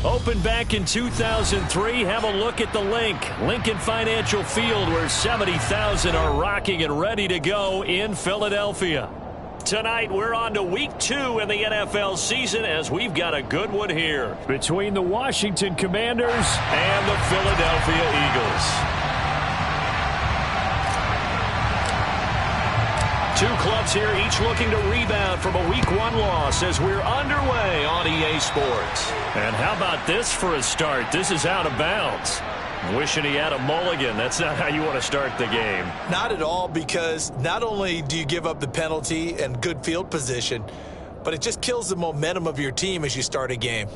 Opened back in 2003, have a look at the Lincoln Financial Field, where 70,000 are rocking and ready to go in Philadelphia. Tonight, we're on to week 2 in the NFL season as we've got a good one here between the Washington Commanders and the Philadelphia Eagles. Two clubs here, each looking to rebound from a Week 1 loss as we're underway on EA Sports. And how about this for a start? This is out of bounds. Wishing he had a mulligan. That's not how you want to start the game. Not at all, because not only do you give up the penalty and good field position, but it just kills the momentum of your team as you start a game.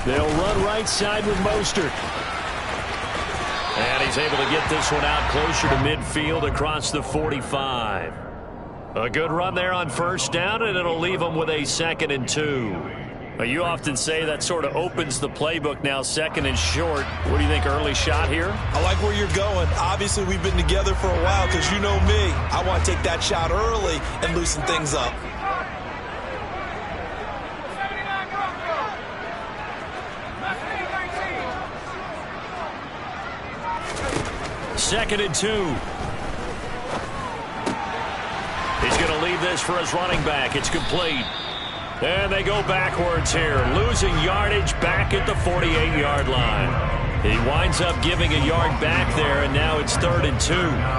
They'll run right side with Mostert. And he's able to get this one out closer to midfield across the 45. A good run there on first down, and it'll leave them with a 2nd and 2. Now, you often say that sort of opens the playbook now, 2nd and short. What do you think, early shot here? I like where you're going. Obviously, we've been together for a while because you know me. I want to take that shot early and loosen things up. 2nd and 2. He's going to leave this for his running back. It's complete. And they go backwards here, losing yardage back at the 48-yard line. He winds up giving a yard back there, and now it's 3rd and 2.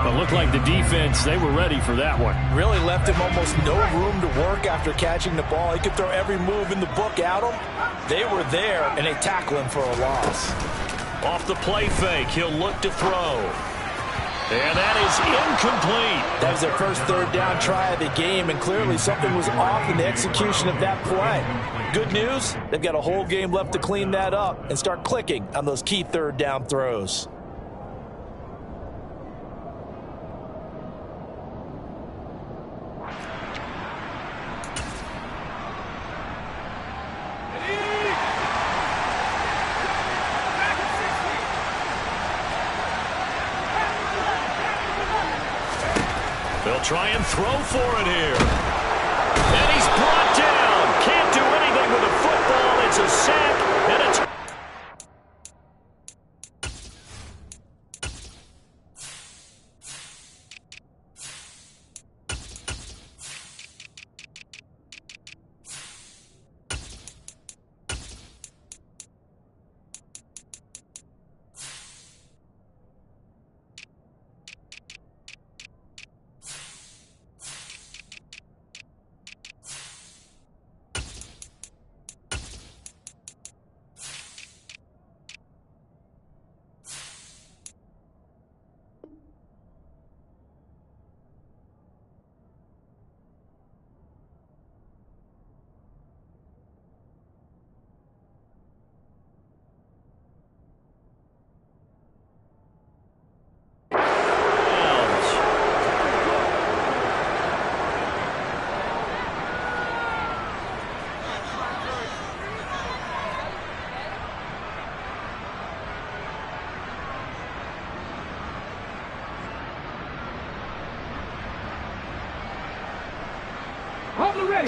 It looked like the defense, they were ready for that one. Really left him almost no room to work after catching the ball. He could throw every move in the book at him. They were there, and they tackle him for a loss. Off the play fake, he'll look to throw. And that is incomplete. That was their first 3rd down try of the game, and clearly something was off in the execution of that play. Good news, they've got a whole game left to clean that up and start clicking on those key 3rd down throws. They'll try and throw for it here. And he's brought down. Can't do anything with a football. It's a sack and a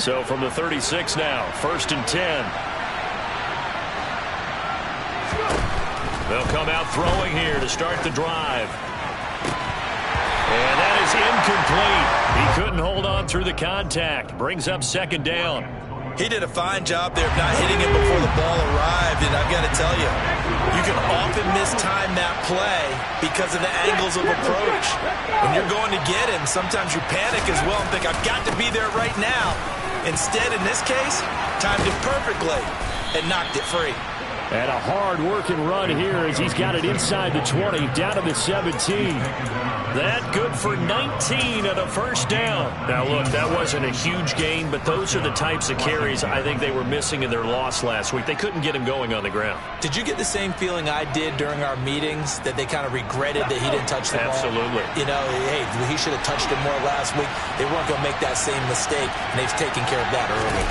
So from the 36 now, 1st and 10. They'll come out throwing here to start the drive. And that is incomplete. He couldn't hold on through the contact. Brings up 2nd down. He did a fine job there of not hitting it before the ball arrived, and I've got to tell you, you can often mistime that play because of the angles of approach. When you're going to get him, sometimes you panic as well and think, I've got to be there right now. Instead, in this case, timed it perfectly and knocked it free. And a hard-working run here as he's got it inside the 20, down to the 17. That good for 19 and a first down. Now, look, that wasn't a huge gain, but those are the types of carries I think they were missing in their loss last week. They couldn't get him going on the ground. Did you get the same feeling I did during our meetings, that they kind of regretted that he didn't touch the ball? Absolutely. You know, hey, he should have touched it more last week. They weren't going to make that same mistake, and they've taken care of that early.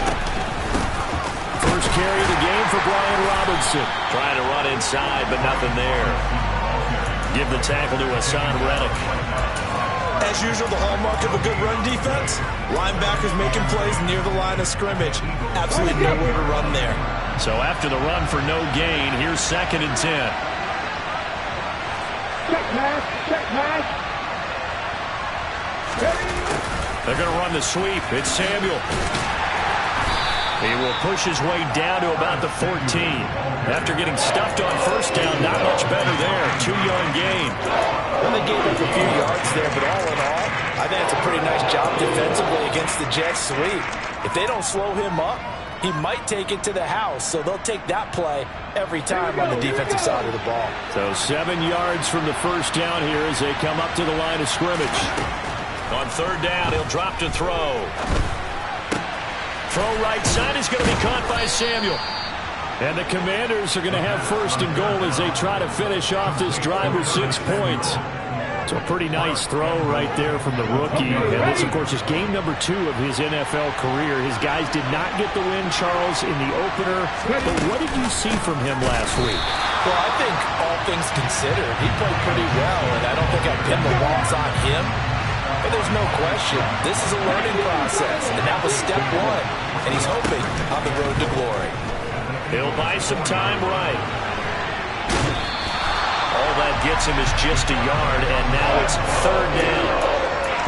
First carry of the game for Brian Robinson. Trying to run inside, but nothing there. Give the tackle to Hassan Reddick. As usual, the hallmark of a good run defense, linebackers making plays near the line of scrimmage. Absolutely nowhere to run there. So after the run for no gain, here's 2nd and 10. Check pass. They're going to run the sweep. It's Samuel. He will push his way down to about the 14. After getting stuffed on first down, not much better there. 2-yard gain. Well, they gave up a few yards there, but all in all, I think it's a pretty nice job defensively against the Jets sweep. If they don't slow him up, he might take it to the house, so they'll take that play every time on the defensive side of the ball. So 7 yards from the first down here as they come up to the line of scrimmage. On 3rd down, he'll drop to throw. Throw right side is going to be caught by Samuel. And the Commanders are going to have 1st and goal as they try to finish off this drive with 6 points. So a pretty nice throw right there from the rookie. And this, of course, is game number 2 of his NFL career. His guys did not get the win, Charles, in the opener. But what did you see from him last week? Well, I think all things considered, he played pretty well, and I don't think I pinned the loss on him. But there's no question, this is a learning process, and that was step 1, and he's hoping on the road to glory. He'll buy some time right. All that gets him is just a yard, and now it's 3rd down.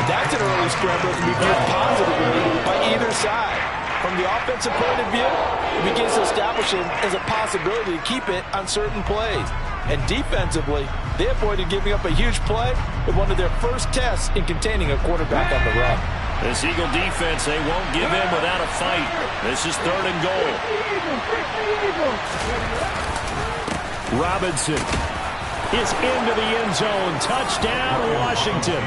That's an early scramble that can be viewed positively by either side. From the offensive point of view, it begins to establish it as a possibility to keep it on certain plays. And defensively, they avoided giving up a huge play with one of their first tests in containing a quarterback on the run. This Eagle defense, they won't give in without a fight. This is 3rd and goal. Robinson is into the end zone. Touchdown, Washington.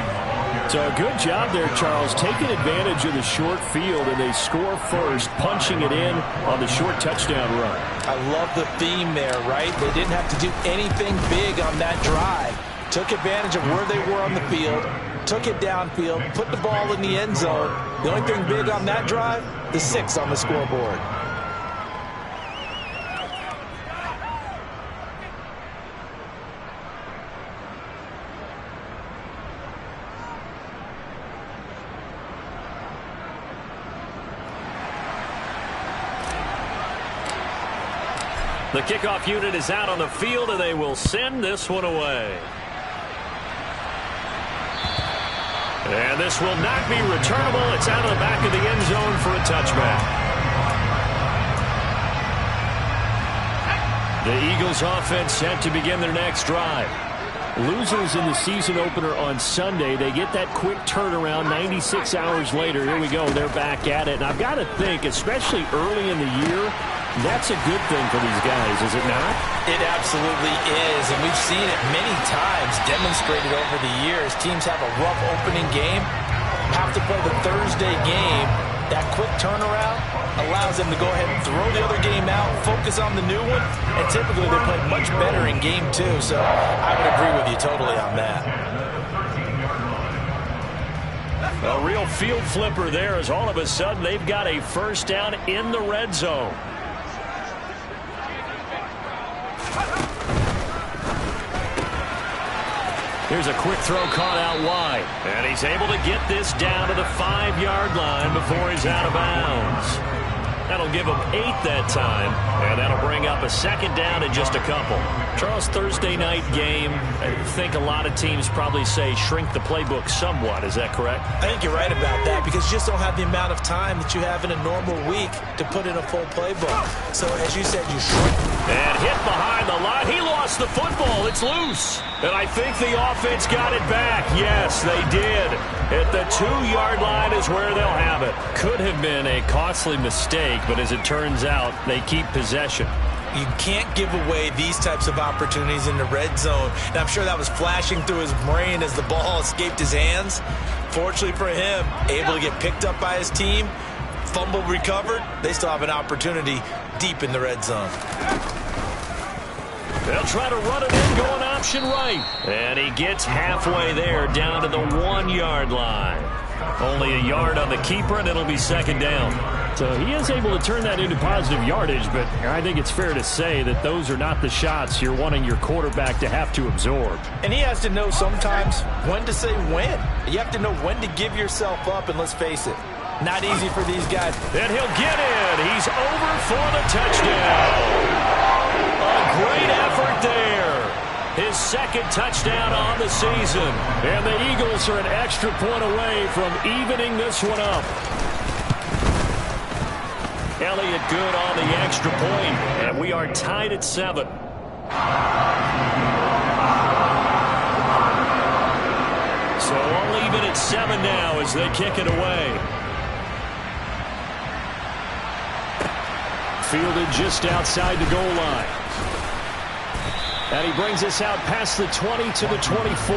So a good job there, Charles, taking advantage of the short field, and they score first, punching it in on the short touchdown run. I love the theme there, right? They didn't have to do anything big on that drive. Took advantage of where they were on the field, took it downfield, put the ball in the end zone. The only thing big on that drive, the 6 on the scoreboard. The kickoff unit is out on the field, and they will send this one away. And this will not be returnable. It's out of the back of the end zone for a touchback. The Eagles offense set to begin their next drive. Losers in the season opener on Sunday. They get that quick turnaround 96 hours later. Here we go. They're back at it. And I've got to think, especially early in the year, that's a good thing for these guys, is it not? It absolutely is, and we've seen it many times demonstrated over the years. Teams have a rough opening game, have to play the Thursday game. That quick turnaround allows them to go ahead and throw the other game out, focus on the new one, and typically they play much better in game 2, so I would agree with you totally on that. A real field flipper there as all of a sudden they've got a first down in the red zone. Here's a quick throw caught out wide. And he's able to get this down to the 5-yard line before he's out of bounds. That'll give him 8 that time, and that'll bring up a second down in just a couple. Charles, Thursday night game, I think a lot of teams probably say shrink the playbook somewhat. Is that correct? I think you're right about that because you just don't have the amount of time that you have in a normal week to put in a full playbook. So, as you said, you shrink. And hit behind the line. He lost the football. It's loose. And I think the offense got it back. Yes, they did. At the 2-yard line is where they'll have it. Could have been a costly mistake, but as it turns out, they keep possession. You can't give away these types of opportunities in the red zone. And I'm sure that was flashing through his brain as the ball escaped his hands. Fortunately for him, able to get picked up by his team, fumble recovered. They still have an opportunity deep in the red zone. They'll try to run it in, going option right. And he gets halfway there, down to the 1-yard line. Only a yard on the keeper, and it'll be second down. So he is able to turn that into positive yardage, but I think it's fair to say that those are not the shots you're wanting your quarterback to have to absorb. And he has to know sometimes when to say when. You have to know when to give yourself up, and let's face it, not easy for these guys. And he'll get in. He's over for the touchdown. A great effort there. His second touchdown on the season. And the Eagles are an extra point away from evening this one up. Elliott good on the extra point, and we are tied at 7. So all even at 7 now as they kick it away. Fielded just outside the goal line. And he brings us out past the 20 to the 24.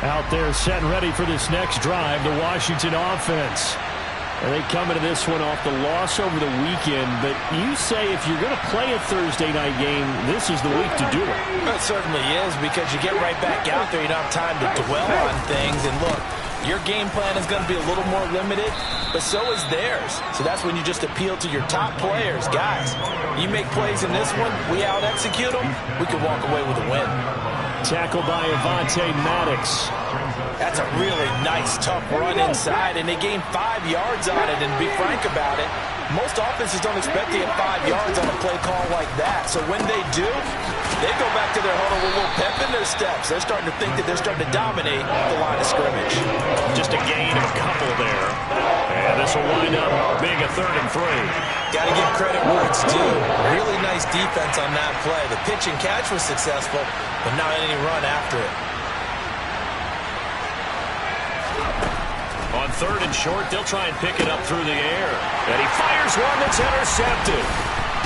Out there set and ready for this next drive, the Washington offense. And they come into this one off the loss over the weekend. But you say if you're going to play a Thursday night game, this is the week to do it. It certainly is, because you get right back out there. You don't have time to dwell on things. And look, your game plan is going to be a little more limited, but so is theirs. So that's when you just appeal to your top players. Guys, you make plays in this one, we out-execute them, we can walk away with a win. Tackled by Avonte Maddox. That's a really nice, tough run inside, and they gained 5 yards on it. And to be frank about it, most offenses don't expect to get 5 yards on a play call like that. So when they do, they go back to their huddle with a little pep in their steps. They're starting to think that they're starting to dominate the line of scrimmage. Just a gain of a couple there. And this will wind up being a 3rd and 3. Got to give credit where it's due. Really nice defense on that play. The pitch and catch was successful, but not any run after it. On 3rd and short, they'll try and pick it up through the air. And he fires one that's intercepted.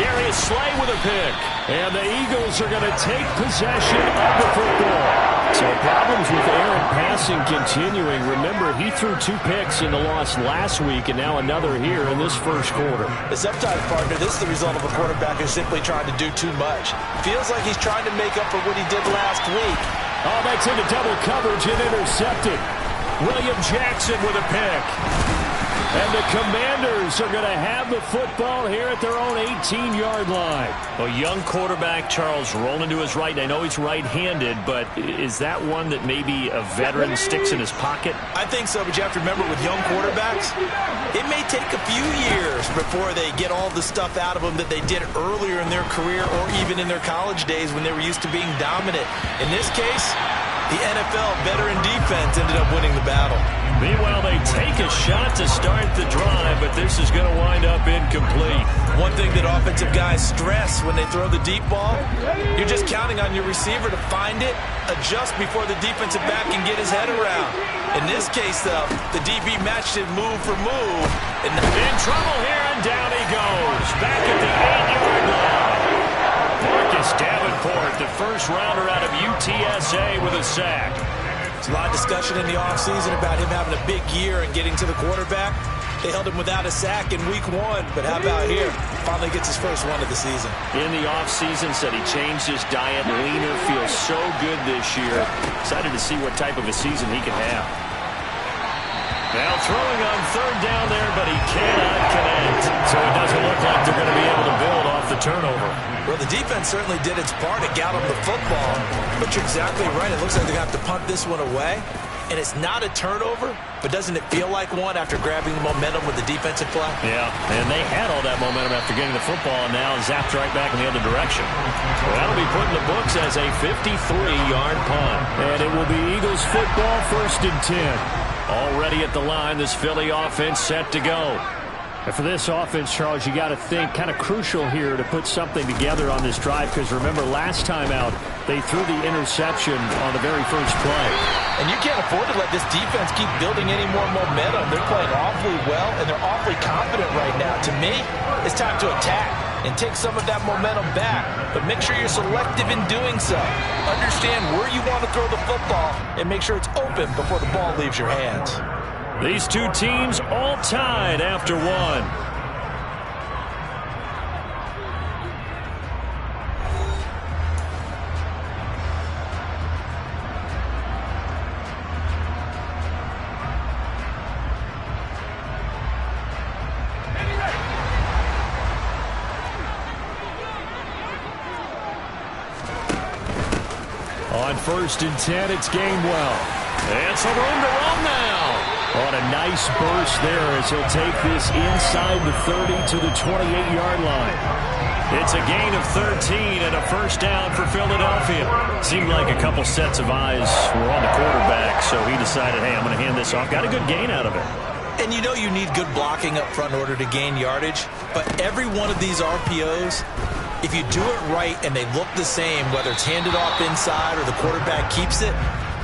Darius Slay with a pick. And the Eagles are going to take possession of the football. So problems with air and passing continuing. Remember, he threw 2 picks in the loss last week, and now another here in this first quarter. The sometimes, partner, this is the result of a quarterback who's simply trying to do too much. Feels like he's trying to make up for what he did last week. Oh, that's into double coverage and intercepted. William Jackson with a pick. And the Commanders are going to have the football here at their own 18-yard line. A young quarterback, Charles, rolling to his right. I know he's right-handed, but is that one that maybe a veteran sticks in his pocket? I think so, but you have to remember with young quarterbacks, it may take a few years before they get all the stuff out of them that they did earlier in their career or even in their college days when they were used to being dominant. In this case, the NFL veteran defense ended up winning the battle. Meanwhile, they take a shot to start the drive, but this is going to wind up incomplete. One thing that offensive guys stress when they throw the deep ball, you're just counting on your receiver to find it, adjust before the defensive back can get his head around. In this case, though, the DB matched it move for move. And in trouble here, and down he goes. Back at the 8-yard line. Marcus Davenport, the first rounder out of UTSA with a sack. There's a lot of discussion in the offseason about him having a big year and getting to the quarterback. They held him without a sack in week 1, but how about here? Finally gets his first one of the season. In the offseason, said he changed his diet, leaner, feels so good this year. Excited to see what type of a season he can have. Now throwing on 3rd down there, but he cannot connect. So it doesn't look like they're going to be able to build off the turnover. Well, the defense certainly did its part to gallop the football. But you're exactly right. It looks like they're going to have to punt this one away. And it's not a turnover, but doesn't it feel like one after grabbing the momentum with the defensive play? Yeah, and they had all that momentum after getting the football and now zapped right back in the other direction. Well, that'll be put in the books as a 53-yard punt. And it will be Eagles football, 1st and 10. Already at the line, this Philly offense set to go. And for this offense, Charles, you got to think kind of crucial here to put something together on this drive, because remember last time out, they threw the interception on the very first play. And you can't afford to let this defense keep building any more momentum. They're playing awfully well, and they're awfully confident right now. To me, it's time to attack and take some of that momentum back. But make sure you're selective in doing so. Understand where you want to throw the football and make sure it's open before the ball leaves your hands. These two teams all tied after one. On 1st and 10, it's Gainwell. And some room to run now. On a nice burst there as he'll take this inside the 30 to the 28-yard line. It's a gain of 13 and a first down for Philadelphia. Seemed like a couple sets of eyes were on the quarterback, so he decided, hey, I'm going to hand this off. Got a good gain out of it. And you know you need good blocking up front in order to gain yardage, but every one of these RPOs, if you do it right and they look the same, whether it's handed off inside or the quarterback keeps it,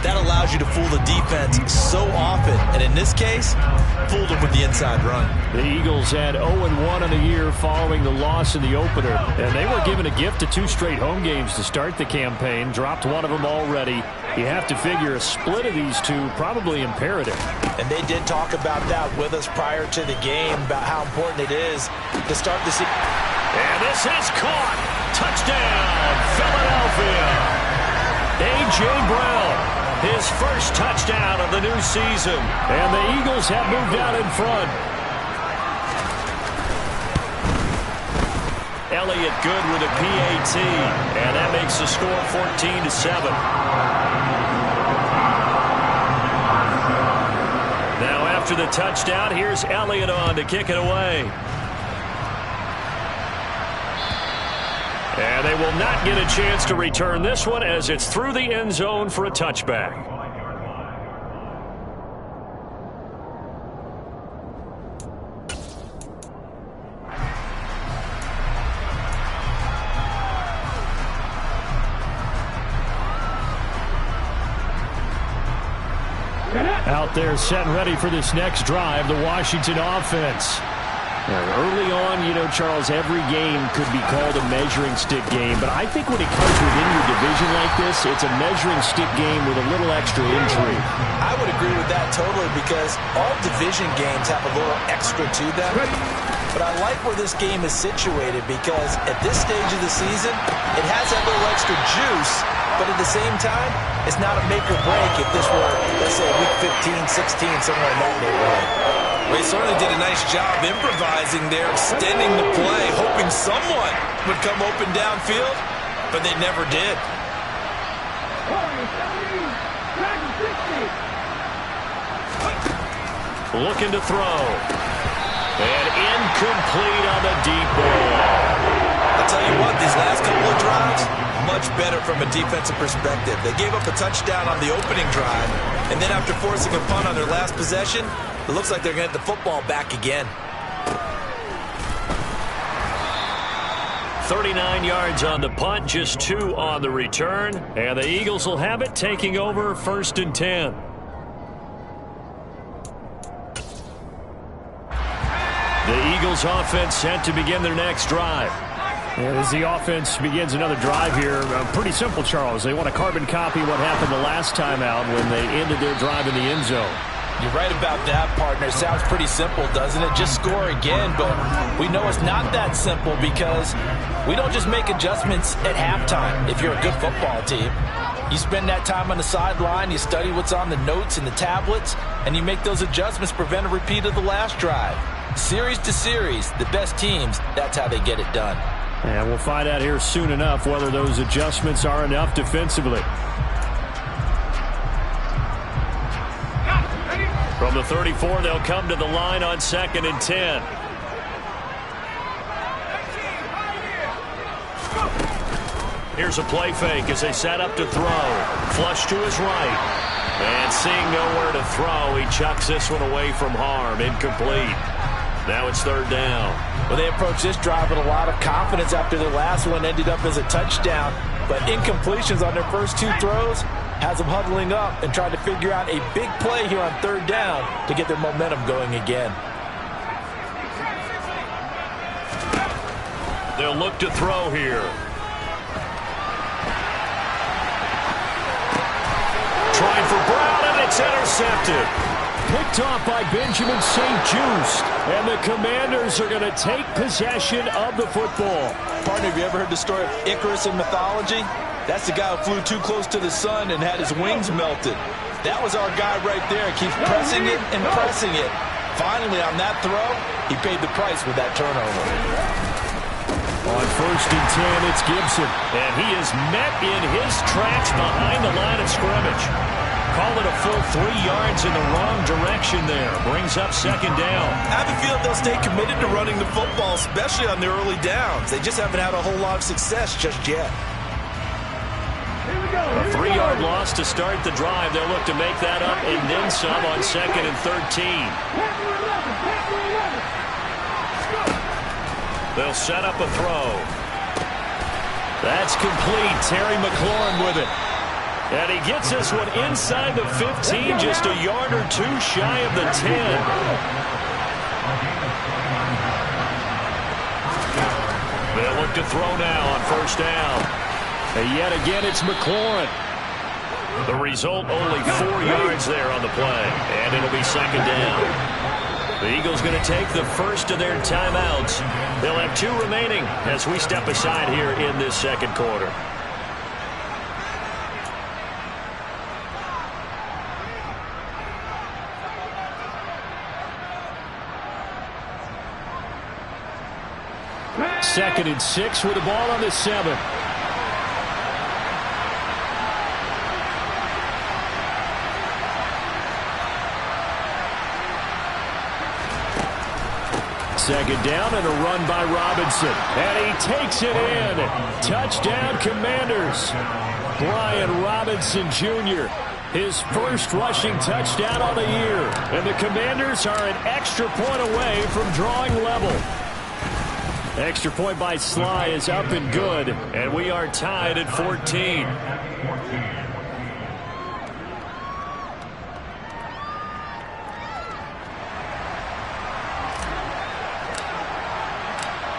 that allows you to fool the defense so often. And in this case, fooled them with the inside run. The Eagles had 0-1 on the year following the loss in the opener. And they were given a gift of 2 straight home games to start the campaign. Dropped one of them already. You have to figure a split of these two probably imperative. And they did talk about that with us prior to the game, about how important it is to start the season. And this is caught. Touchdown, Philadelphia. A.J. Brown, his first touchdown of the new season. And the Eagles have moved out in front. Elliott good with a PAT. And that makes the score 14-7. Now after the touchdown, here's Elliott on to kick it away. And they will not get a chance to return this one as it's through the end zone for a touchback. Out there set and ready for this next drive, the Washington offense. Early on, you know, Charles, every game could be called a measuring stick game. But I think when it comes within your division like this, it's a measuring stick game with a little extra intrigue. I would agree with that totally because all division games have a little extra to them. But I like where this game is situated because at this stage of the season, it has that little extra juice. But at the same time, it's not a make or break if this were, let's say, week 15, 16, somewhere in that neighborhood. They certainly did a nice job improvising there, extending the play, hoping someone would come open downfield, but they never did. Looking to throw. And incomplete on the deep ball. I'll tell you what, these last couple of drives, much better from a defensive perspective. They gave up a touchdown on the opening drive, and then after forcing a punt on their last possession, it looks like they're going to get the football back again. 39 yards on the punt, just 2 on the return. And the Eagles will have it, taking over 1st and 10. The Eagles offense set to begin their next drive. As the offense begins another drive here, pretty simple, Charles. They want to carbon copy what happened the last time out when they ended their drive in the end zone. You're right about that, partner. Sounds pretty simple, doesn't it? Just score again, but we know it's not that simple because we don't just make adjustments at halftime if you're a good football team. You spend that time on the sideline, you study what's on the notes and the tablets, and you make those adjustments to prevent a repeat of the last drive. Series to series, the best teams, that's how they get it done. And we'll find out here soon enough whether those adjustments are enough defensively. From the 34, they'll come to the line on 2nd and 10. Here's a play fake as they set up to throw. Flush to his right. And seeing nowhere to throw, he chucks this one away from harm. Incomplete. Now it's 3rd down. Well, they approached this drive with a lot of confidence after the last one ended up as a touchdown. But incompletions on their first 2 throws, Has them huddling up and trying to figure out a big play here on third down to get their momentum going again. They'll look to throw here. Trying for Brown, and it's intercepted. Picked off by Benjamin St-Juste. And the Commanders are going to take possession of the football. Partner, have you ever heard the story of Icarus in mythology? That's the guy who flew too close to the sun and had his wings melted. That was our guy right there. Keeps pressing it and pressing it. Finally, on that throw, he paid the price with that turnover. On 1st and 10, it's Gibson. And he is met in his tracks behind the line of scrimmage. Call it a full 3 yards in the wrong direction there. Brings up 2nd down. I have a feeling they'll stay committed to running the football, especially on their early downs. They just haven't had a whole lot of success just yet. A 3-yard loss to start the drive. They'll look to make that up and then some on 2nd and 13. They'll set up a throw. That's complete. Terry McLaurin with it. And he gets this one inside the 15, just a yard or two shy of the 10. They'll look to throw now on 1st down. And yet again, it's McLaurin. The result, only 4 yards there on the play. And it'll be 2nd down. The Eagles going to take the first of their timeouts. They'll have 2 remaining as we step aside here in this 2nd quarter. Second and 6 with the ball on the 7. Second down and a run by Robinson. And he takes it in. Touchdown, Commanders. Brian Robinson Jr., his first rushing touchdown on the year. And the Commanders are an extra point away from drawing level. Extra point by Sly is up and good. And we are tied at 14.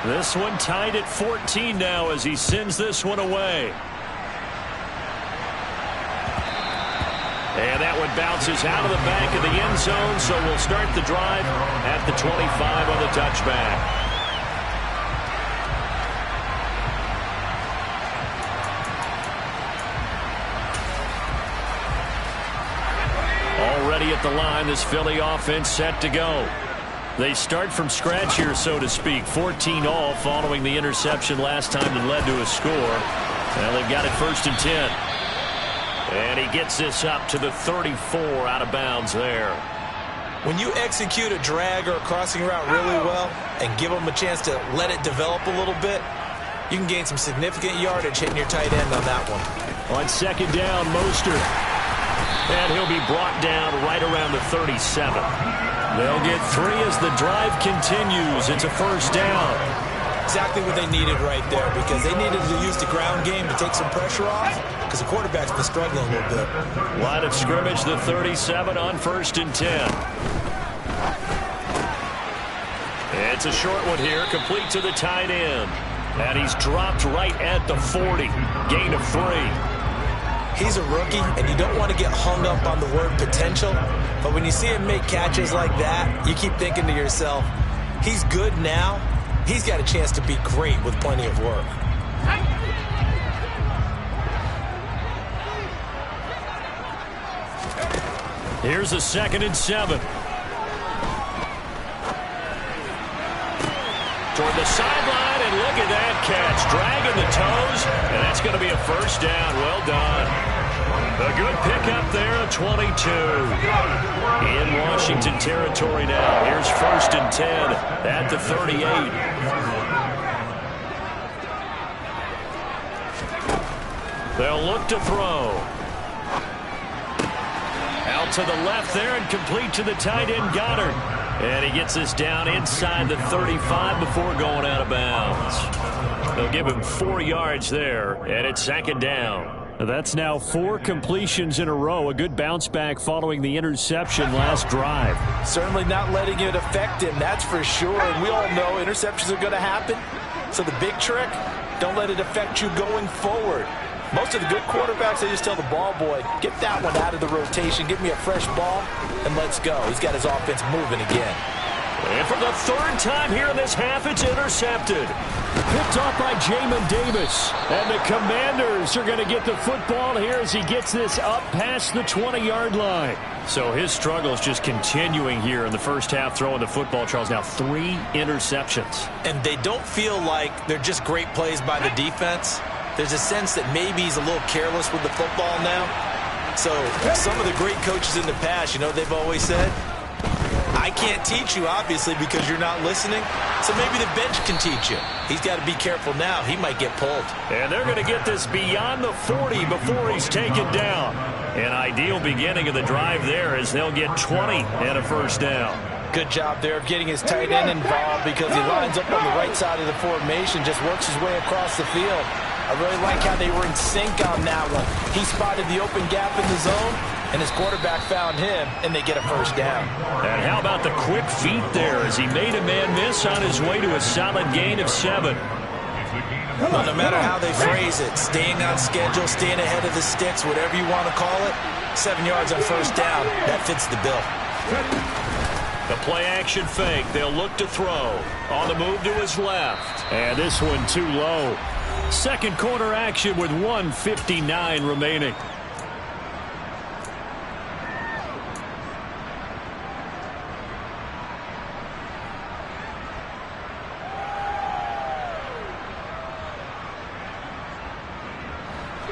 This one tied at 14 now as he sends this one away. And that one bounces out of the back of the end zone, so we'll start the drive at the 25 on the touchback. Already at the line, this Philly offense set to go. They start from scratch here, so to speak. 14 all following the interception last time that led to a score. Well, they've got it 1st and 10. And he gets this up to the 34 out of bounds there. When you execute a drag or a crossing route really well and give them a chance to let it develop a little bit, you can gain some significant yardage hitting your tight end on that one. On 2nd down, Mostert. And he'll be brought down right around the 37. They'll get 3 as the drive continues. It's a 1st down. Exactly what they needed right there, because they needed to use the ground game to take some pressure off, because the quarterback's been struggling a little bit. Line of scrimmage, the 37 on 1st and 10. It's a short one here, complete to the tight end. And he's dropped right at the 40. Gain of 3. He's a rookie, and you don't want to get hung up on the word potential. But when you see him make catches like that, you keep thinking to yourself, he's good now. He's got a chance to be great with plenty of work. Here's a 2nd and 7. Toward the sideline, and look at that catch. Dragging the toes, and that's going to be a 1st down. Well done. A good pickup there at 22. In Washington territory now. Here's 1st and 10 at the 38. They'll look to throw. Out to the left there and complete to the tight end, Goddard. And he gets this down inside the 35 before going out of bounds. They'll give him 4 yards there, and it's 2nd down. That's now 4 completions in a row. A good bounce back following the interception last drive. Certainly not letting it affect him, that's for sure. And we all know interceptions are going to happen. So the big trick, don't let it affect you going forward. Most of the good quarterbacks, they just tell the ball boy, get that one out of the rotation, give me a fresh ball, and let's go. He's got his offense moving again. And for the 3rd time here in this half, it's intercepted. Picked off by Jamin Davis. And the Commanders are going to get the football here as he gets this up past the 20-yard line. So his struggle is just continuing here in the first half, throwing the football. Charles, now 3 interceptions. And they don't feel like they're just great plays by the defense. There's a sense that maybe he's a little careless with the football now. So some of the great coaches in the past, you know, they've always said, I can't teach you, obviously, because you're not listening. So maybe the bench can teach you. He's got to be careful now. He might get pulled. And they're going to get this beyond the 40 before he's taken down. An ideal beginning of the drive there as they'll get 20 and a first down. Good job there of getting his tight end involved because he lines up on the right side of the formation, just works his way across the field. I really like how they were in sync on that one. He spotted the open gap in the zone, and his quarterback found him, and they get a first down. And how about the quick feet there as he made a man miss on his way to a solid gain of 7. Well, no matter how they phrase it, staying on schedule, staying ahead of the sticks, whatever you want to call it, 7 yards on first down, that fits the bill. The play-action fake. They'll look to throw. On the move to his left. And this one too low. Second quarter action with 1:59 remaining.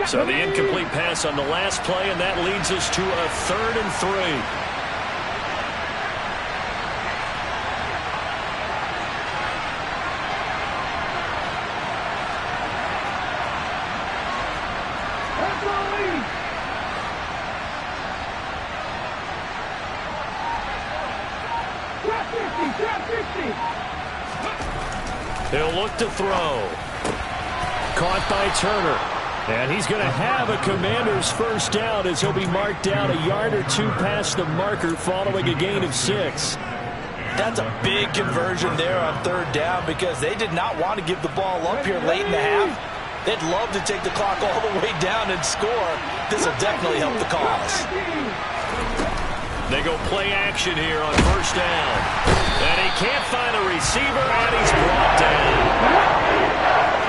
So the incomplete pass on the last play, and that leads us to a 3rd and 3. They'll look to throw. Caught by Turner. And he's going to have a Commander's first down as he'll be marked down a yard or 2 past the marker following a gain of 6. That's a big conversion there on 3rd down because they did not want to give the ball up here late in the half. They'd love to take the clock all the way down and score. This will definitely help the cause. They go play action here on first down. And he can't find a receiver, and he's brought down.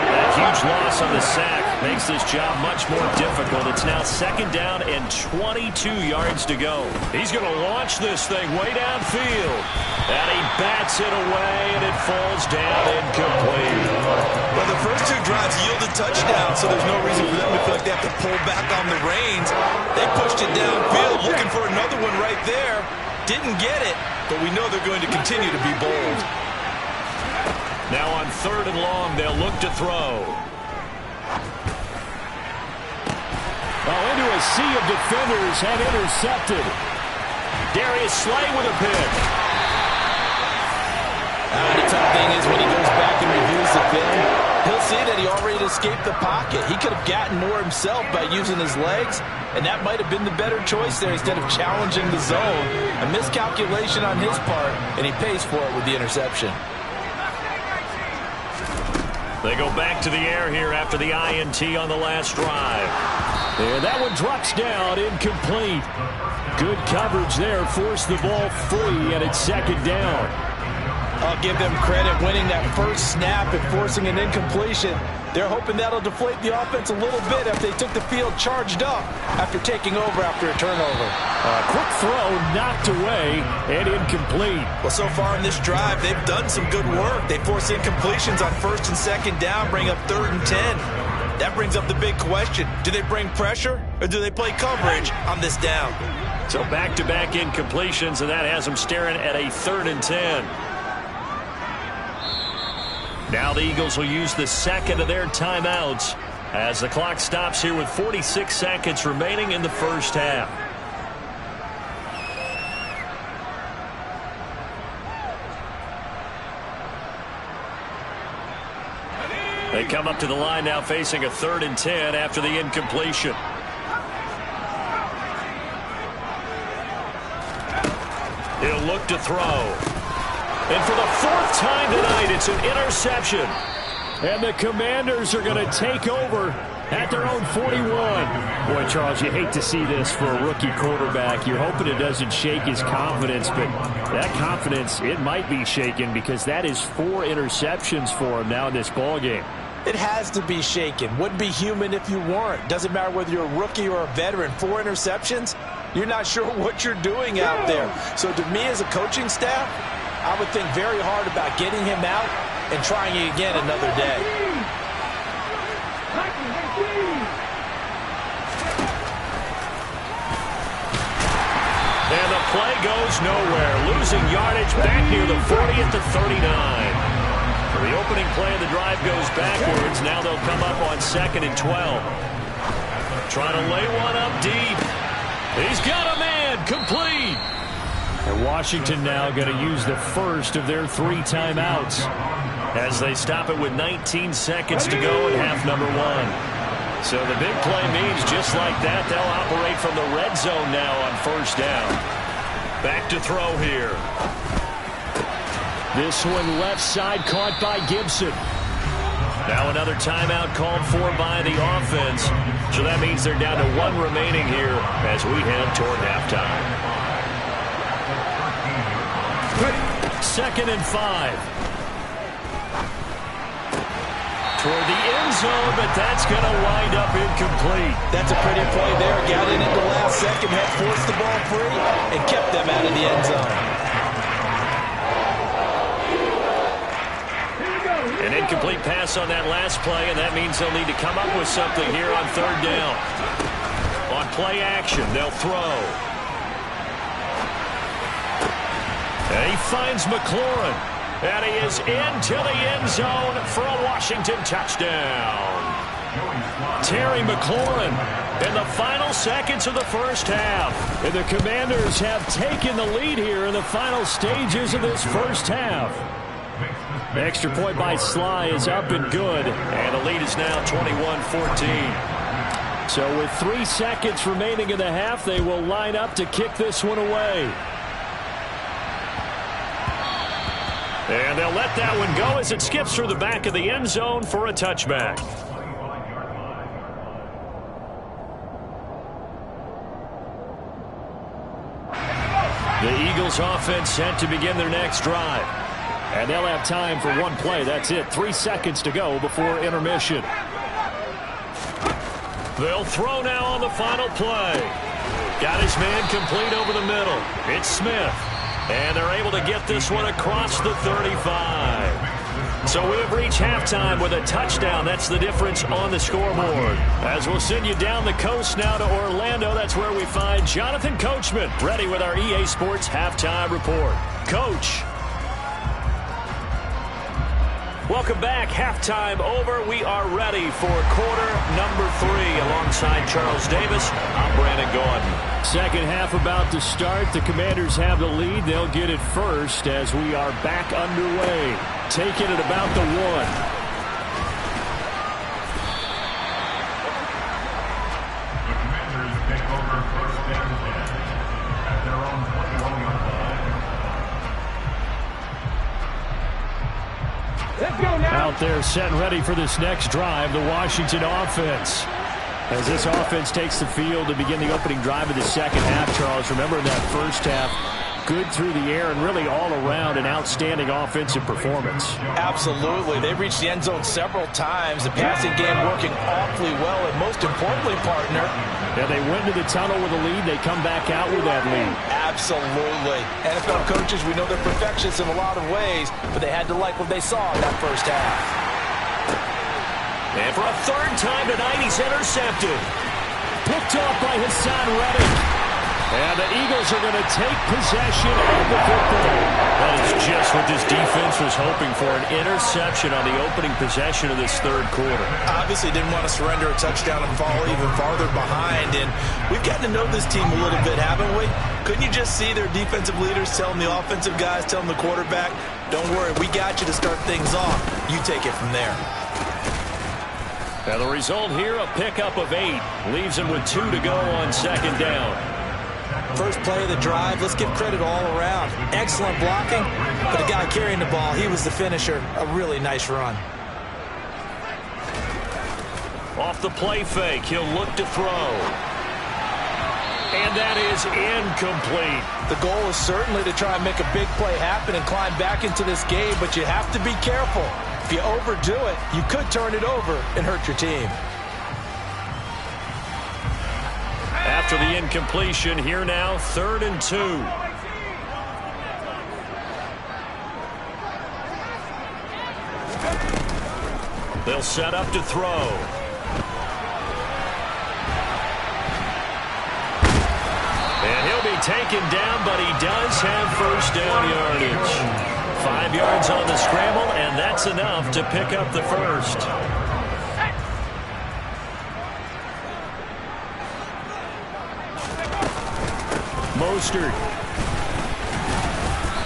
That huge loss on the sack makes this job much more difficult. It's now 2nd down and 22 yards to go. He's going to launch this thing way downfield. And he bats it away, and it falls down incomplete. Well, the first 2 drives yielded touchdowns, so there's no reason for them to feel like they have to pull back on the reins. They pushed it downfield, looking for another one right there. Didn't get it, but we know they're going to continue to be bold. Now on 3rd and long, they'll look to throw. Into a sea of defenders and intercepted. Darius Slay with a pick. The tough thing is when he goes back and reviews the film, he'll see that he already escaped the pocket. He could have gotten more himself by using his legs, and that might have been the better choice there instead of challenging the zone. A miscalculation on his part, and he pays for it with the interception. They go back to the air here after the INT on the last drive. And that one drops down, incomplete. Good coverage there, forced the ball free, and it's 2nd down. I'll give them credit winning that first snap and forcing an incompletion. They're hoping that'll deflate the offense a little bit if they took the field charged up after taking over after a turnover. A quick throw knocked away and incomplete. Well, so far in this drive, they've done some good work. They force incompletions on 1st and 2nd down, bring up 3rd and 10. That brings up the big question. Do they bring pressure or do they play coverage on this down? So back-to-back incompletions, and that has them staring at a 3rd and 10. Now the Eagles will use the 2nd of their timeouts as the clock stops here with 46 seconds remaining in the first half. They come up to the line now facing a 3rd and 10 after the incompletion. He'll look to throw. And for the fourth time tonight, it's an interception. And the Commanders are going to take over at their own 41. Boy, Charles, you hate to see this for a rookie quarterback. You're hoping it doesn't shake his confidence, but that confidence, it might be shaken because that is 4 interceptions for him now in this ballgame. It has to be shaken. Wouldn't be human if you weren't. Doesn't matter whether you're a rookie or a veteran. 4 interceptions, you're not sure what you're doing out there. So to me as a coaching staff, I would think very hard about getting him out and trying it again another day. And the play goes nowhere. Losing yardage back near the 40 at the 39. The opening play of the drive goes backwards. Now they'll come up on 2nd and 12. Trying to lay one up deep. He's got a man. Complete. And Washington now going to use the first of their 3 timeouts as they stop it with 19 seconds to go in half number 1. So the big play means just like that, they'll operate from the red zone now on 1st down. Back to throw here. This one left side caught by Gibson. Now another timeout called for by the offense. So that means they're down to 1 remaining here as we head toward halftime. 2nd and 5. Toward the end zone, but that's going to wind up incomplete. That's a pretty play there. Got it into last second, had forced the ball free, and kept them out of the end zone. An incomplete pass on that last play, and that means they'll need to come up with something here on 3rd down. On play action, they'll throw. And he finds McLaurin. And he is into the end zone for a Washington touchdown. Terry McLaurin in the final seconds of the first half. And the Commanders have taken the lead here in the final stages of this first half. The extra point by Sly is up and good. And the lead is now 21-14. So with 3 seconds remaining in the half, they will line up to kick this one away. And they'll let that one go as it skips through the back of the end zone for a touchback. The Eagles offense set to begin their next drive. And they'll have time for 1 play. That's it. 3 seconds to go before intermission. They'll throw now on the final play. Got his man complete over the middle. It's Smith. And they're able to get this one across the 35. So we have reached halftime with a touchdown. That's the difference on the scoreboard. As we'll send you down the coast now to Orlando, that's where we find Jonathan Coachman, ready with our EA Sports Halftime Report. Coach. Welcome back. Halftime over. We are ready for quarter number 3. Alongside Charles Davis, I'm Brandon Gordon. Second half about to start. The Commanders have the lead. They'll get it first as we are back underway. Taking it about the 1. Out there set and ready for this next drive, the Washington offense. As this offense takes the field to begin the opening drive of the second half, Charles, remember in that first half, good through the air and really all around an outstanding offensive performance. Absolutely. They reached the end zone several times. The passing game working awfully well, and most importantly, partner, yeah, they went to the tunnel with a lead. They come back out with that lead. Absolutely. NFL coaches, we know they're perfectionists in a lot of ways, but they had to like what they saw in that first half. And for a 3rd time tonight, he's intercepted. Picked off by Hassan Reddick. And the Eagles are going to take possession of the football. That is just what this defense was hoping for, an interception on the opening possession of this 3rd quarter. Obviously didn't want to surrender a touchdown and fall even farther behind. And we've gotten to know this team a little bit, haven't we? Couldn't you just see their defensive leaders telling the offensive guys, telling the quarterback, don't worry, we got you to start things off. You take it from there. Now the result here, a pickup of 8. Leaves him with 2 to go on 2nd down. first play of the drive. Let's give credit all around. Excellent blocking, but the guy carrying the ball, he was the finisher. A really nice run. Off the play fake, he'll look to throw. And that is incomplete. The goal is certainly to try and make a big play happen and climb back into this game, but you have to be careful. If you overdo it, you could turn it over and hurt your team. After the incompletion, here now, 3rd and 2. They'll set up to throw. And he'll be taken down, but he does have first down yardage. 5 yards on the scramble, and that's enough to pick up the first. Mostert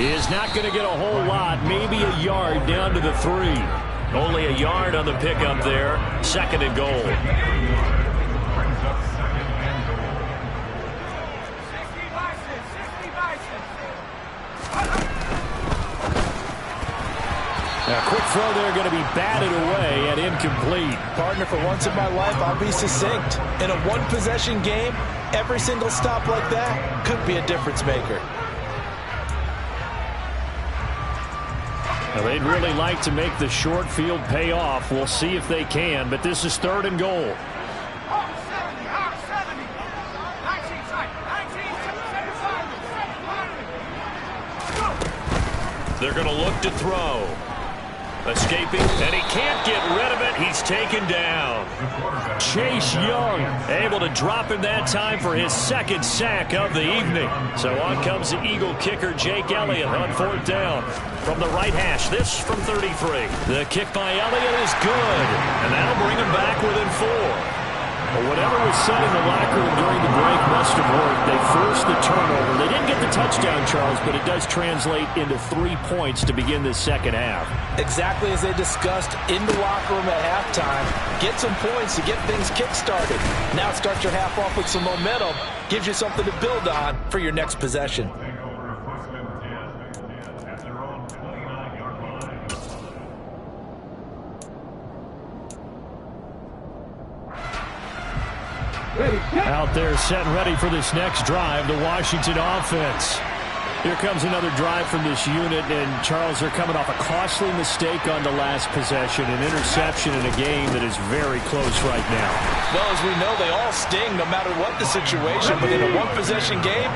is not going to get a whole lot, maybe a yard down to the 3. Only a yard on the pickup there. 2nd and goal. A quick throw there, going to be batted away and incomplete. Partner, for once in my life, I'll be succinct. In a one-possession game, every single stop like that could be a difference maker. Now, they'd really like to make the short field pay off. We'll see if they can, but this is 3rd and goal. They're going to look to throw. Escaping, and he can't get rid of it. He's taken down. Chase Young able to drop him that time for his 2nd sack of the evening. So on comes the Eagle kicker, Jake Elliott, on 4th down. From the right hash, this from 33. The kick by Elliott is good, and that'll bring him back within 4. Well, whatever was said in the locker room during the break must have worked. They forced the turnover. They didn't get the touchdown, Charles, but it does translate into 3 points to begin this 2nd half. Exactly as they discussed in the locker room at halftime. Get some points to get things kick-started. Now start your half off with some momentum. Gives you something to build on for your next possession. Out there set and ready for this next drive, the Washington offense. Here comes another drive from this unit, and Charles, they're coming off a costly mistake on the last possession, an interception in a game that is very close right now. Well, as we know, they all sting no matter what the situation, but in a one-possession game,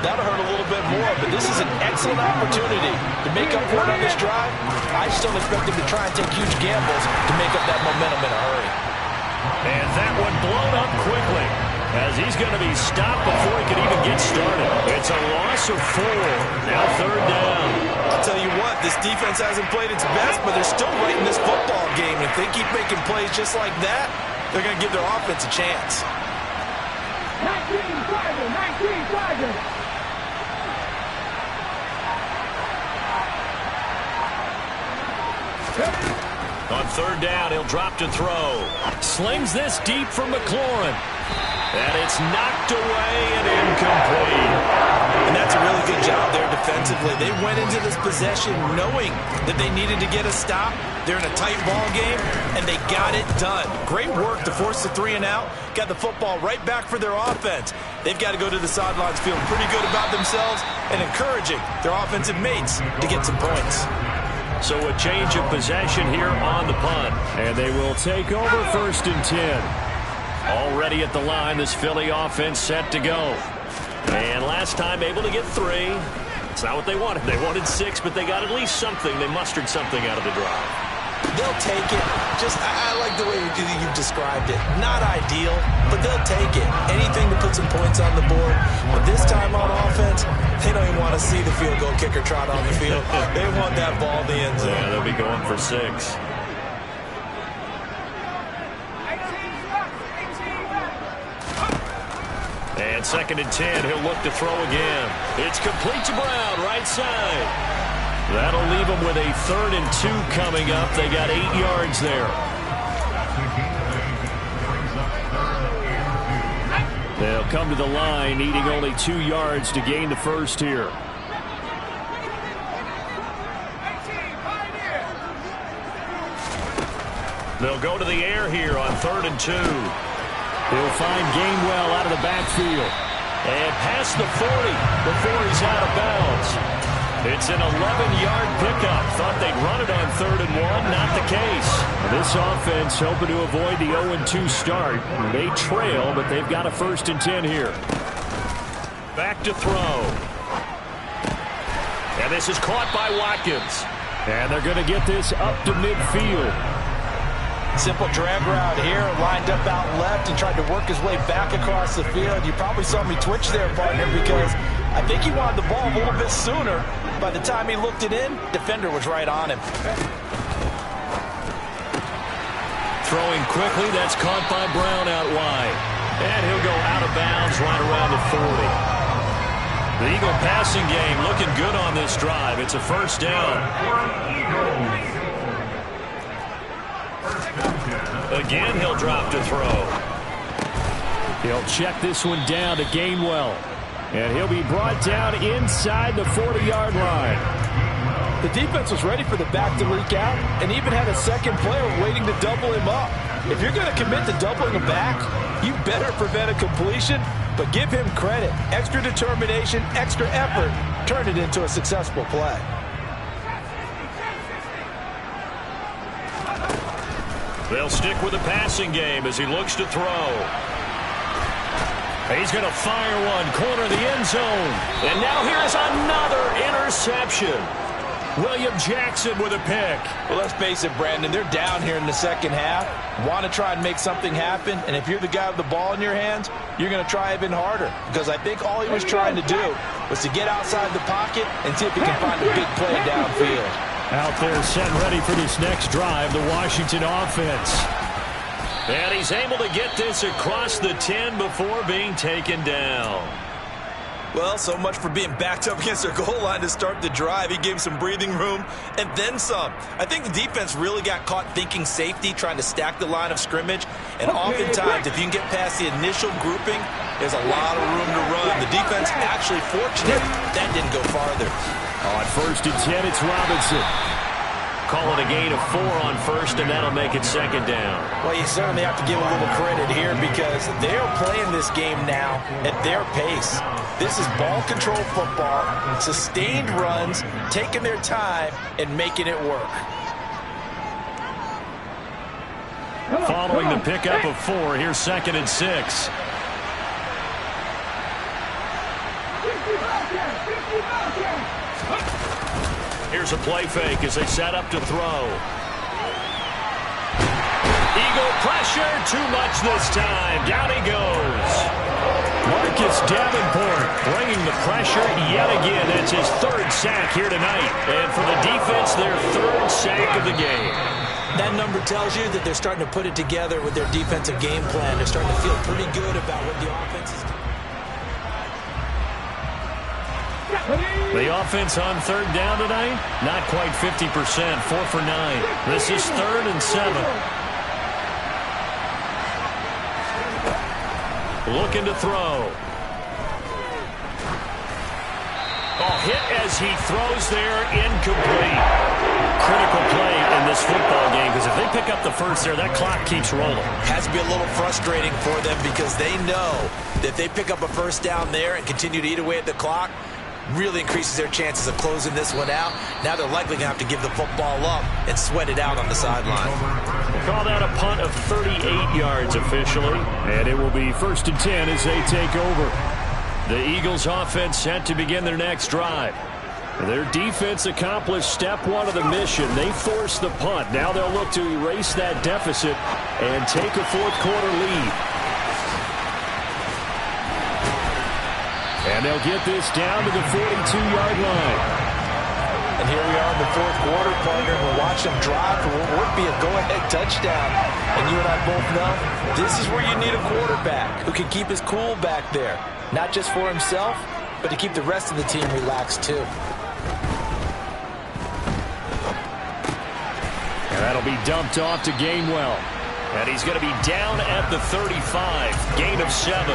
that'll hurt a little bit more, but this is an excellent opportunity to make up for it on this drive. I still expect them to try and take huge gambles to make up that momentum in a hurry. And that one blown up quickly, as he's going to be stopped before he can even get started. It's a loss of 4. Now 3rd down. I'll tell you what, this defense hasn't played its best, but they're still right in this football game. If they keep making plays just like that, they're going to give their offense a chance. 19 Tigers. On 3rd down, he'll drop to throw. Slings this deep from McLaurin. And it's knocked away and incomplete. And that's a really good job there defensively. They went into this possession knowing that they needed to get a stop. They're in a tight ball game, and they got it done. Great work to force the 3 and out. Got the football right back for their offense. They've got to go to the sidelines feeling pretty good about themselves and encouraging their offensive mates to get some points. So a change of possession here on the punt. And they will take over 1st and 10. Already at the line, this Philly offense set to go. And last time able to get 3. It's not what they wanted. They wanted 6, but they got at least something. They mustered something out of the drive. They'll take it. I like the way you've described it. Not ideal, but they'll take it. Anything to put some points on the board. But this time on offense, they don't even want to see the field goal kicker trot on the field. They want that ball in the end zone. Yeah, they'll be going for 6. And 2nd and 10, he'll look to throw again. It's complete to Brown, right side. That'll leave them with a 3rd and 2 coming up. They got 8 yards there. They'll come to the line, needing only 2 yards to gain the first here. They'll go to the air here on 3rd and 2. He'll find Gainwell out of the backfield. And past the 40 before he's out of bounds. It's an 11-yard pickup. Thought they'd run it on 3rd and 1. Not the case. This offense hoping to avoid the 0-2 start. They trail, but they've got a 1st and 10 here. Back to throw. And this is caught by Watkins. And they're going to get this up to midfield. Simple drag route here, lined up out left and tried to work his way back across the field. You probably saw me twitch there, partner, because I think he wanted the ball a little bit sooner. By the time he looked it in, defender was right on him. Throwing quickly, that's caught by Brown out wide. And he'll go out of bounds right around the 40. The Eagle passing game looking good on this drive. It's a 1st down. Again, he'll drop to throw. He'll check this one down to Gainwell. And he'll be brought down inside the 40-yard line. The defense was ready for the back to leak out and even had a second player waiting to double him up. If you're going to commit to doubling him back, you better prevent a completion, but give him credit. Extra determination, extra effort, turn it into a successful play. They'll stick with the passing game as he looks to throw. He's going to fire one, corner of the end zone. And now here's another interception. William Jackson with a pick. Well, let's face it, Brandon, they're down here in the second half. Want to try and make something happen, and if you're the guy with the ball in your hands, you're going to try even harder. Because I think all he was trying to do was to get outside the pocket and see if he can find a big play downfield. Out there set ready for this next drive, the Washington offense. And he's able to get this across the 10 before being taken down. Well, so much for being backed up against their goal line to start the drive. He gave some breathing room and then some. I think the defense really got caught thinking safety, trying to stack the line of scrimmage. And oftentimes, if you can get past the initial grouping, there's a lot of room to run. The defense actually fortunate that didn't go farther. On 1st and 10, it's Robinson. Call it a gain of 4 on 1st, and that'll make it 2nd down. Well, you certainly have to give a little credit here because they're playing this game now at their pace. This is ball control football, sustained runs, taking their time, and making it work. Following the pickup of 4, here's 2nd and 6. Here's a play fake as they set up to throw. Eagle pressure, too much this time. Down he goes. Marcus Davenport bringing the pressure yet again. That's his 3rd sack here tonight. And for the defense, their 3rd sack of the game. That number tells you that they're starting to put it together with their defensive game plan. They're starting to feel pretty good about what the offense is doing. The offense on 3rd down tonight, not quite 50%, 4 for 9. This is 3rd and 7. Looking to throw. Oh, hit as he throws there, incomplete. Critical play in this football game because if they pick up the 1st there, that clock keeps rolling. Has to be a little frustrating for them because they know that if they pick up a 1st down there and continue to eat away at the clock, really increases their chances of closing this one out. Now they're likely going to have to give the football up and sweat it out on the sideline. We'll call that a punt of 38 yards officially. And it will be 1st and 10 as they take over. The Eagles offense set to begin their next drive. Their defense accomplished step 1 of the mission. They forced the punt. Now they'll look to erase that deficit and take a 4th quarter lead. And they'll get this down to the 42-yard line. And here we are in the 4th quarter, partner. We're watching them drive for what would be a go-ahead touchdown. And you and I both know this is where you need a quarterback who can keep his cool back there. Not just for himself, but to keep the rest of the team relaxed too. And that'll be dumped off to Gainwell. And he's going to be down at the 35. Gain of 7.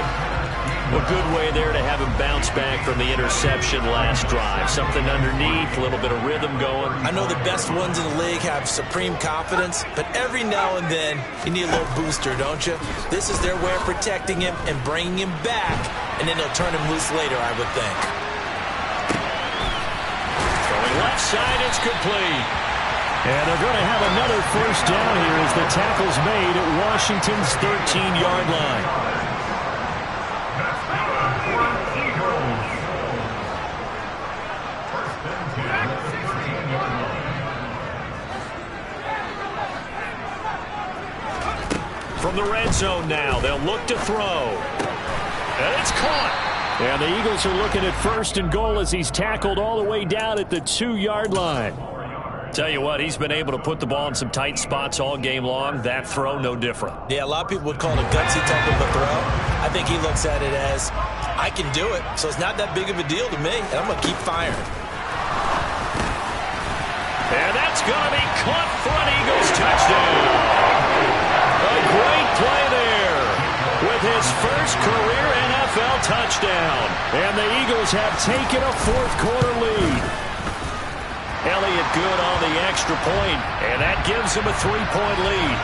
A good way there to have him bounce back from the interception last drive. Something underneath, a little bit of rhythm going. I know the best ones in the league have supreme confidence, but every now and then you need a little booster, don't you? This is their way of protecting him and bringing him back, and then they'll turn him loose later, I would think. Throwing left side, it's complete. And they're going to have another first down here as the tackle's made at Washington's 13-yard line. From the red zone now, they'll look to throw. And it's caught. And the Eagles are looking at first and goal as he's tackled all the way down at the 2-yard line. Tell you what, he's been able to put the ball in some tight spots all game long. That throw, no different. Yeah, a lot of people would call it a gutsy type of a throw. I think he looks at it as, I can do it, so it's not that big of a deal to me, and I'm going to keep firing. And that's going to be caught for an Eagles touchdown. A great play there with his first career NFL touchdown. And the Eagles have taken a fourth-quarter lead. Elliott good on the extra point, and that gives him a 3-point lead.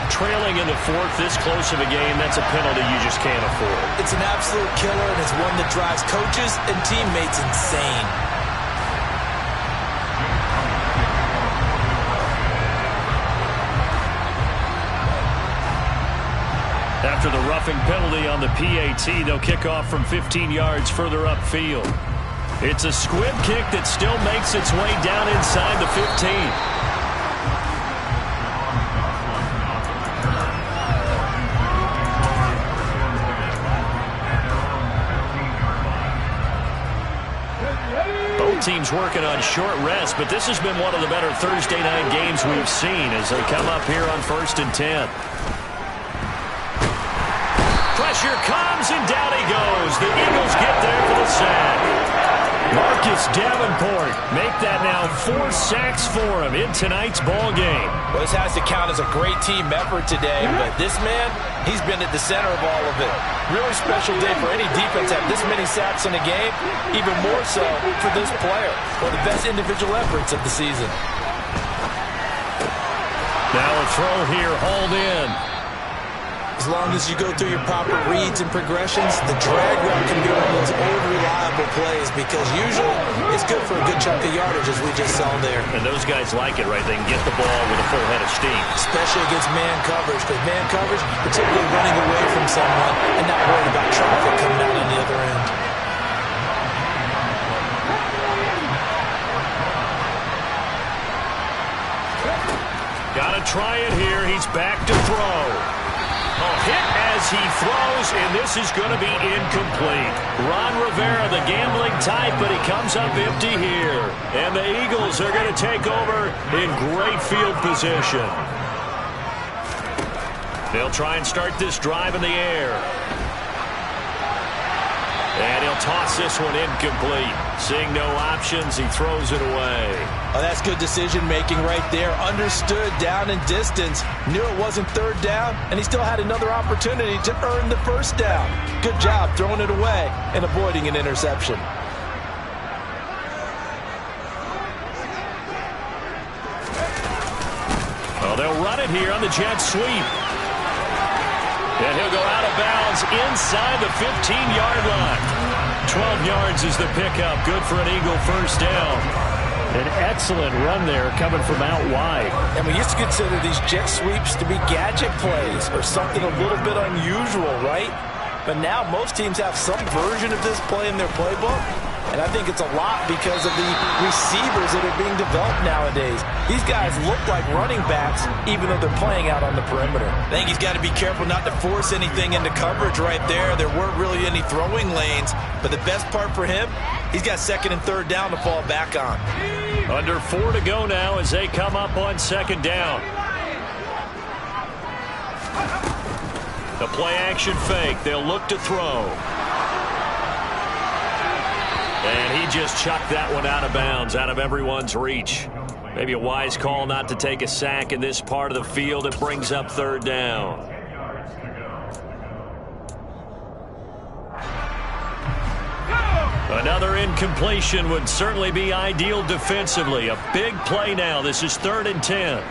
Trailing in the fourth, this close of a game, that's a penalty you just can't afford. It's an absolute killer, and it's one that drives coaches and teammates insane. After the roughing penalty on the PAT, they'll kick off from 15 yards further upfield. It's a squib kick that still makes its way down inside the 15. Both teams working on short rest, but this has been one of the better Thursday night games we've seen as they come up here on 1st and 10. Pressure comes, and down he goes. The Eagles get there for the sack. Marcus Davenport make that now 4 sacks for him in tonight's ball game. Well, this has to count as a great team effort today, but this man, he's been at the center of all of it. Really special day for any defense to have this many sacks in a game, even more so for this player. One of the best individual efforts of the season. Now a throw here, hauled in. As long as you go through your proper reads and progressions, the drag route can be one of those old reliable plays because usually it's good for a good chunk of yardage as we just saw there. And those guys like it, right? They can get the ball with a full head of steam. Especially against man coverage, because man coverage, particularly running away from someone and not worried about traffic coming out on the other end. Gotta try it here. He's back to throw. A hit as he throws, and this is going to be incomplete. Ron Rivera, the gambling type, but he comes up empty here. And the Eagles are going to take over in great field position. They'll try and start this drive in the air. And he'll toss this one incomplete. Seeing no options, he throws it away. Oh, that's good decision-making right there. Understood down and distance. Knew it wasn't third down, and he still had another opportunity to earn the first down. Good job throwing it away and avoiding an interception. Well, they'll run it here on the jet sweep. And he'll go out of bounds inside the 15-yard line. 12 yards is the pickup. Good for an Eagle first down. An excellent run there coming from out wide. And we used to consider these jet sweeps to be gadget plays or something a little bit unusual, right? But now most teams have some version of this play in their playbook. And I think it's a lot because of the receivers that are being developed nowadays. These guys look like running backs even though they're playing out on the perimeter. I think he's got to be careful not to force anything into coverage right there. There weren't really any throwing lanes. But the best part for him, he's got second and third down to fall back on. Under 4 to go now as they come up on second down. The play action fake. They'll look to throw. And he just chucked that one out of bounds, out of everyone's reach. Maybe a wise call not to take a sack in this part of the field. It brings up third down. completion would certainly be ideal defensively. A big play now. This is 3rd and 10.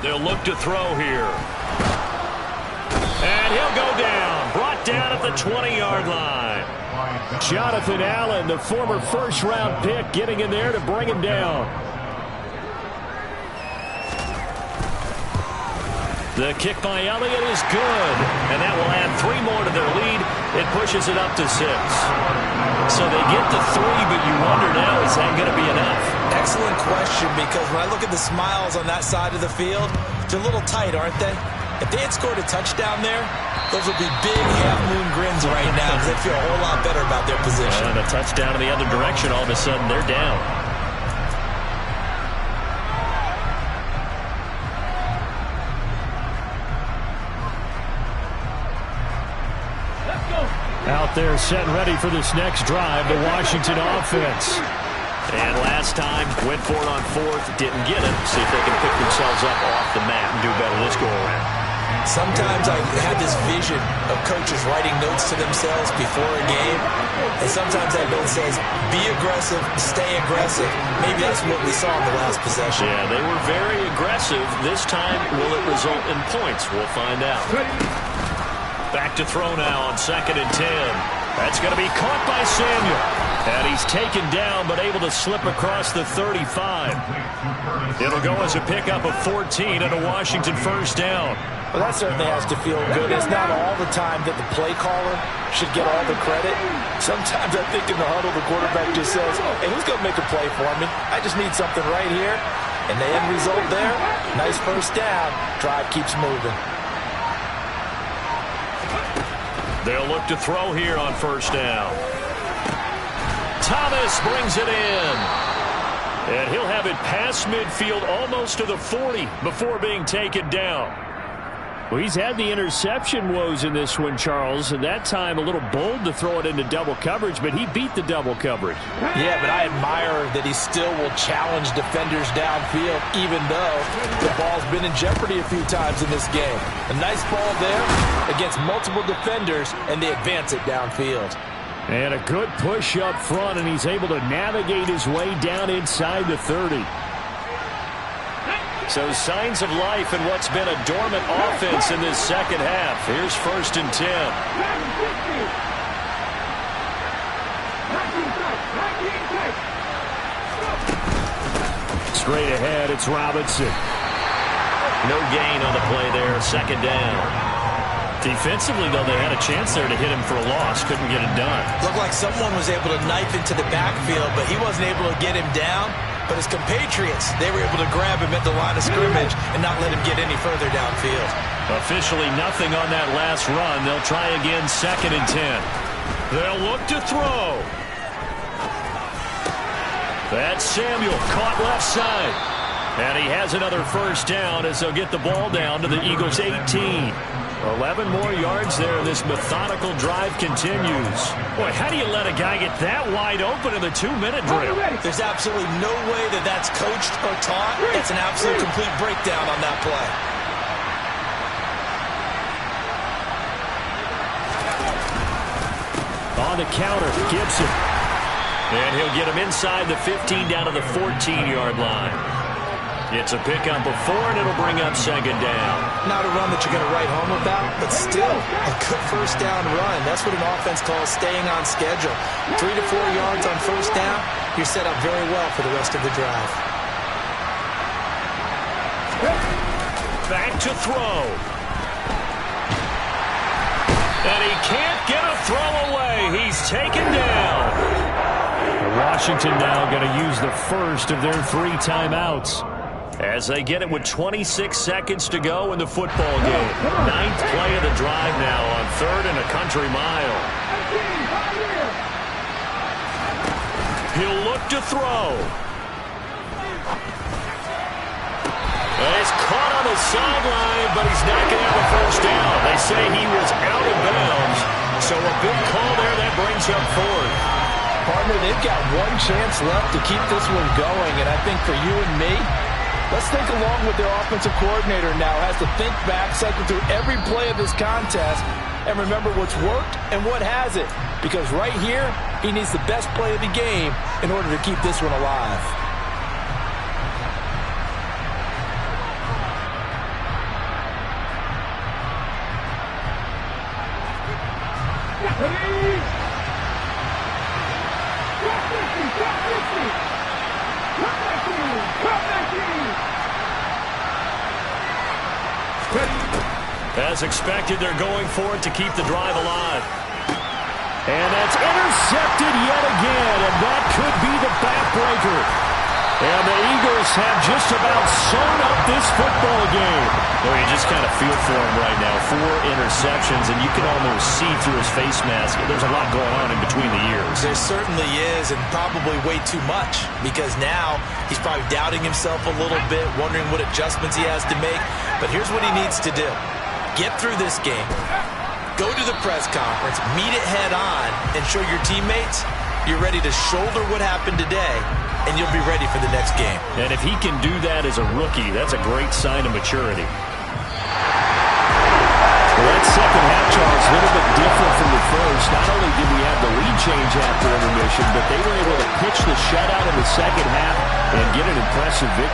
They'll look to throw here. And he'll go down. Brought down at the 20-yard line. Jonathan Allen, the former first-round pick, getting in there to bring him down. The kick by Elliott is good, and that will add 3 more to their lead. It pushes it up to 6. So they get to 3, but you wonder now, is that going to be enough? Excellent question, because when I look at the smiles on that side of the field, they're a little tight, aren't they? If they had scored a touchdown there, those would be big half-moon grins right now because they feel a whole lot better about their position. And a touchdown in the other direction, all of a sudden they're down. Out there set and ready for this next drive, the Washington offense. And last time, went for it on 4th, didn't get it. See if they can pick themselves up off the mat and do better this go-around. Sometimes I have this vision of coaches writing notes to themselves before a game, and sometimes that note says, be aggressive, stay aggressive. Maybe that's what we saw in the last possession. Yeah, they were very aggressive. This time, will it result in points? We'll find out. Back to throw now on 2nd and 10. That's going to be caught by Samuel. And he's taken down, but able to slip across the 35. It'll go as a pickup of 14 and a Washington first down. Well, that certainly has to feel good. It's not all the time that the play caller should get all the credit. Sometimes I think in the huddle, the quarterback just says, hey, who's going to make a play for me? I just need something right here. And the end result there, nice first down. Drive keeps moving. They'll look to throw here on first down. Thomas brings it in. And he'll have it past midfield almost to the 40 before being taken down. Well, he's had the interception woes in this one, Charles, and that time a little bold to throw it into double coverage, but he beat the double coverage. Yeah, but I admire that he still will challenge defenders downfield, even though the ball's been in jeopardy a few times in this game. A nice ball there against multiple defenders, and they advance it downfield. And a good push up front, and he's able to navigate his way down inside the 30. So signs of life in what's been a dormant offense in this second half. Here's 1st and 10. Straight ahead, it's Robinson. No gain on the play there, 2nd down. Defensively, though, they had a chance there to hit him for a loss. Couldn't get it done. Looked like someone was able to knife into the backfield, but he wasn't able to get him down. But his compatriots, they were able to grab him at the line of scrimmage and not let him get any further downfield. Officially nothing on that last run. They'll try again, 2nd and 10. They'll look to throw. That's Samuel, caught left side. And he has another first down as they'll get the ball down to the Eagles 18. 11 more yards there, and this methodical drive continues. Boy, how do you let a guy get that wide open in the 2-minute drill? There's absolutely no way that that's coached or taught. It's an absolute complete breakdown on that play. On the counter, Gibson. And he'll get him inside the 15 down to the 14-yard line. It's a pickup of 4, and it'll bring up 2nd down. Not a run that you're going to write home about, but still a good first down run. That's what an offense calls staying on schedule. 3 to 4 yards on first down, you're set up very well for the rest of the drive. Back to throw. And he can't get a throw away. He's taken down. Washington now going to use the first of their 3 timeouts as they get it with 26 seconds to go in the football game. 9th play of the drive now on 3rd and a country mile. He'll look to throw. And he's caught on the sideline, but he's not going to have a first down. They say he was out of bounds, so a big call there that brings up 4th. Partner, they've got one chance left to keep this one going, and I think for you and me, let's think along with their offensive coordinator now. Has to think back, cycle through every play of this contest, and remember what's worked and what hasn't. Because right here, he needs the best play of the game in order to keep this one alive. As expected, they're going for it to keep the drive alive. And that's intercepted yet again, and that could be the backbreaker. And the Eagles have just about sewn up this football game. Well, you just kind of feel for him right now. 4 interceptions, and you can almost see through his face mask. There's a lot going on in between the ears. There certainly is, and probably way too much, because now he's probably doubting himself a little bit, wondering what adjustments he has to make. But here's what he needs to do. Get through this game. Go to the press conference, meet it head on, and show your teammates you're ready to shoulder what happened today, and you'll be ready for the next game. And if he can do that as a rookie, that's a great sign of maturity. Well, that second half, Charles, a little bit different from the first. Not only did we have the lead change after intermission, but they were able to pitch the shutout in the second half and get an impressive victory.